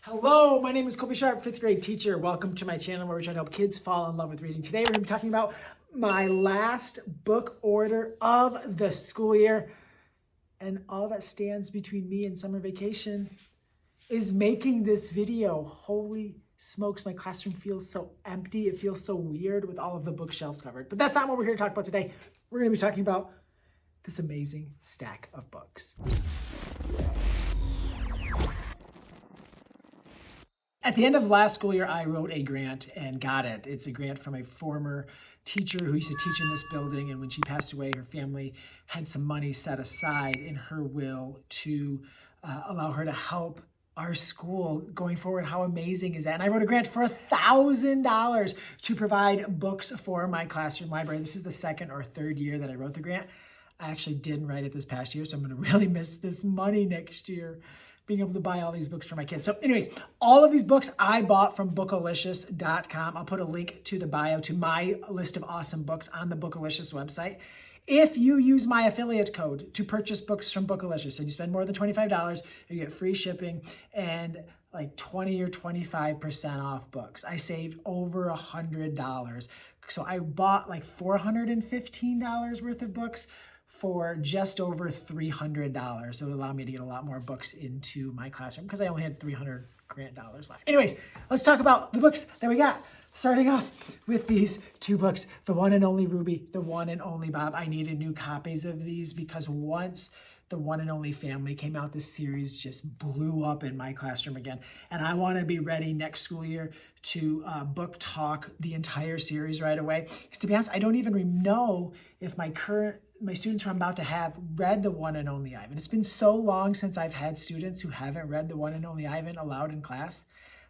Hello, my name is Colby Sharp, 5th grade teacher. Welcome to my channel where we try to help kids fall in love with reading. Today we're going to be talking about my last book order of the school year. And all that stands between me and summer vacation is making this video. Holy smokes, my classroom feels so empty. It feels so weird with all of the bookshelves covered. But that's not what we're here to talk about today. We're going to be talking about this amazing stack of books. At the end of last school year, I wrote a grant and got it. It's a grant from a former teacher who used to teach in this building, and when she passed away, her family had some money set aside in her will to allow her to help our school going forward. How amazing is that? And I wrote a grant for $1,000 to provide books for my classroom library. This is the second or third year that I wrote the grant. I actually didn't write it this past year, so I'm going to really miss this money next year, being able to buy all these books for my kids. So anyways, all of these books I bought from Bookelicious.com. I'll put a link to the bio to my list of awesome books on the Bookelicious website. If you use my affiliate code to purchase books from Bookelicious and you spend more than $25, you get free shipping and like 20 or 25% off books. I saved over $100. So I bought like $415 worth of books for just over $300. So it allowed me to get a lot more books into my classroom because I only had $300 grant left. Anyways, let's talk about the books that we got. Starting off with these two books, The One and Only Ruby, The One and Only Bob. I needed new copies of these because once The One and Only Family came out, this series just blew up in my classroom again. And I want to be ready next school year to book talk the entire series right away. Because to be honest, I don't even know if my students who I'm about to have read The One and Only Ivan. It's been so long since I've had students who haven't read The One and Only Ivan aloud in class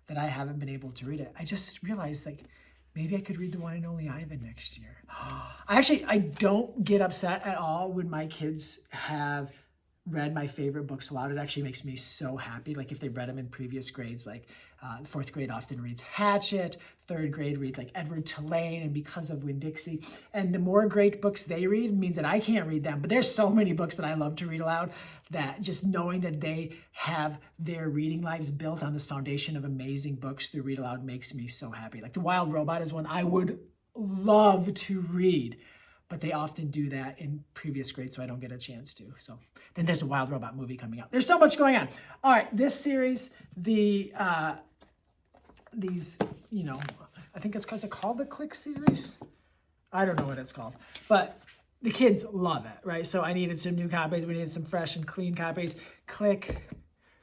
that I haven't been able to read it. I just realized like maybe I could read The One and Only Ivan next year. I don't get upset at all when my kids have read my favorite books aloud. It actually makes me so happy. Like if they read them in previous grades, like 4th grade often reads Hatchet, 3rd grade reads like Edward Tulane and Because of Winn-Dixie. And the more great books they read means that I can't read them. But there's so many books that I love to read aloud that just knowing that they have their reading lives built on this foundation of amazing books through Read Aloud makes me so happy. Like The Wild Robot is one I would love to read, but they often do that in previous grades, so I don't get a chance to. So then there's a Wild Robot movie coming out. There's so much going on. All right, this series, I think it's because it's called the Click series. I don't know what it's called, but the kids love it, right? So I needed some new copies. We needed some fresh and clean copies. Click,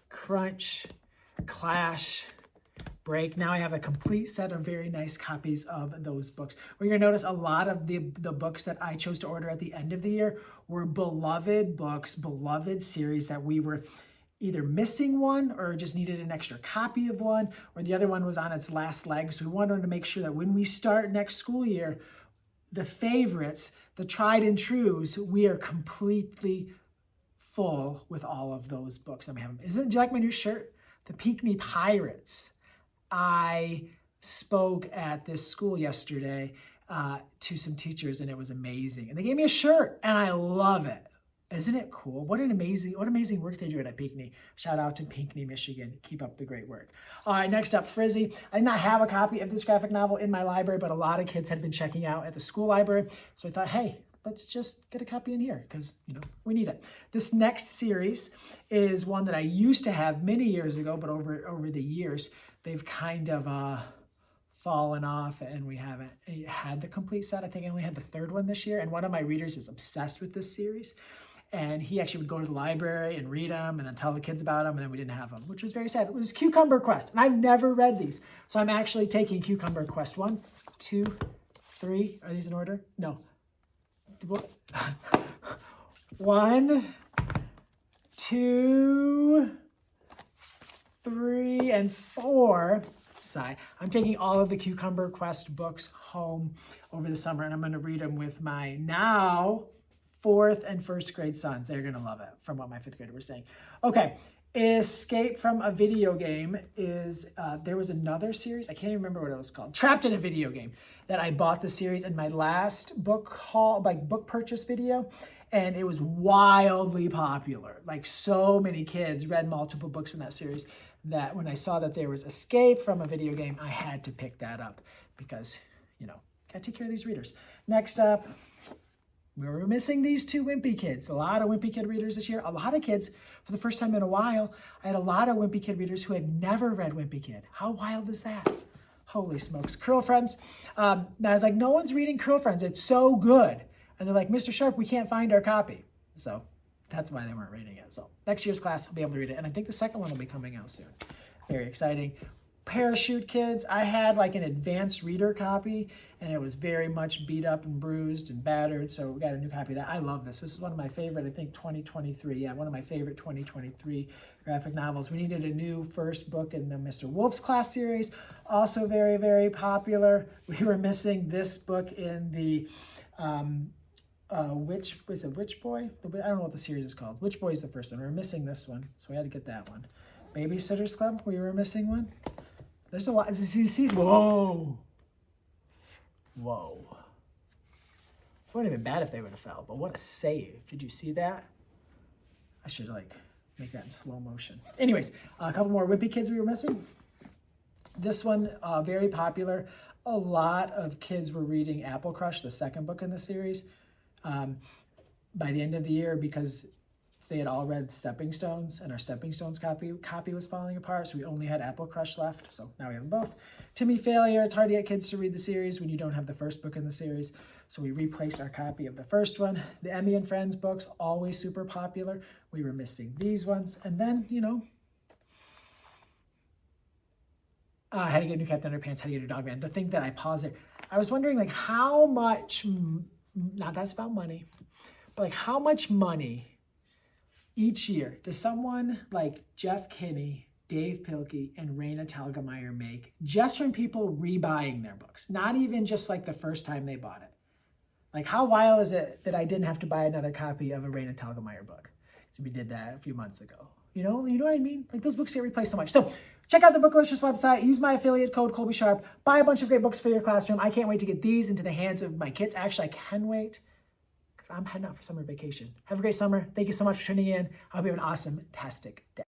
Crunch, Clash, Break. Now I have a complete set of very nice copies of those books. Well, you're gonna notice a lot of the books that I chose to order at the end of the year were beloved books, beloved series that we were either missing one or just needed an extra copy of one, or the other one was on its last legs. So we wanted to make sure that when we start next school year, the favorites, the tried and trues, we are completely full with all of those books. Do you like my new shirt? The Pinckney Pirates. I spoke at this school yesterday to some teachers, and it was amazing. And they gave me a shirt, and I love it. Isn't it cool? What amazing work they're doing at Pinckney. Shout out to Pinckney, Michigan. Keep up the great work. All right, next up, Frizzy. I did not have a copy of this graphic novel in my library, but a lot of kids had been checking out at the school library. So I thought, hey, let's just get a copy in here because, we need it. This next series is one that I used to have many years ago, but over the years, they've kind of fallen off and we haven't had the complete set. I think I only had the 3rd one this year. And one of my readers is obsessed with this series. And he actually would go to the library and read them and then tell the kids about them. And then we didn't have them, which was very sad. It was Cucumber Quest. And I've never read these. So I'm actually taking Cucumber Quest 1, 2, 3. Are these in order? No. 1, 2, 3, and 4. I'm taking all of the Cucumber Quest books home over the summer, and I'm going to read them with my now 4th and 1st grade sons. They're going to love it, from what my 5th grader was saying. Okay, Escape from a Video Game is, there was another series, I can't even remember what it was called, Trapped in a Video Game, that I bought the series in my last book haul, book purchase video, And it was wildly popular. Like so many kids read multiple books in that series that when I saw that there was Escape from a video game, I had to pick that up because, you know, gotta take care of these readers. Next up, we were missing these two Wimpy Kids. A lot of Wimpy Kid readers this year. A lot of kids, for the first time in a while, I had a lot of Wimpy Kid readers who had never read Wimpy Kid. How wild is that? Holy smokes. Curl Friends. Now I was like, no one's reading Curl Friends. It's so good. And they're like, Mr. Sharp, we can't find our copy. So that's why they weren't reading it. So next year's class, I'll be able to read it. And I think the second one will be coming out soon. Very exciting. Parachute Kids. I had like an advanced reader copy, and it was very much beat up and bruised and battered. So we got a new copy of that. I love this. This is one of my favorite, I think 2023. Yeah, one of my favorite 2023 graphic novels. We needed a new first book in the Mr. Wolf's Class series. Also very, very popular. We were missing this book in the Witch Boy? I don't know what the series is called. Witch Boy is the first one. We were missing this one, so we had to get that one. Babysitter's Club, we were missing one. There's a lot. You see? Whoa. Whoa. It wouldn't have been bad if they would have fell, but what a save. Did you see that? I should like make that in slow motion. Anyways, a couple more Wimpy Kids we were missing. This one, very popular. A lot of kids were reading Apple Crush, the second book in the series, by the end of the year because they had all read Stepping Stones, and our Stepping Stones copy was falling apart, so we only had Apple Crush left. So now we have them both. Timmy Failure. It's hard to get kids to read the series when you don't have the first book in the series, so we replaced our copy of the first one. The Emmy and Friends books, always super popular. We were missing these ones, and then, you know, how to get a new Captain Underpants, how to get a Dog Man. The thing that I paused there, I was wondering like how much, not that's about money, but like how much money each year does someone like Jeff Kinney, Dave Pilkey, and Raina Telgemeier make just from people rebuying their books? Not even just like the first time they bought it. Like how wild is it that I didn't have to buy another copy of a Raina Telgemeier book? So we did that a few months ago. You know what I mean? Like those books get replaced so much. So check out the Bookelicious website. Use my affiliate code Colby Sharp. Buy a bunch of great books for your classroom. I can't wait to get these into the hands of my kids. Actually, I can wait because I'm heading out for summer vacation. Have a great summer. Thank you so much for tuning in. I hope you have an awesome, fantastic day.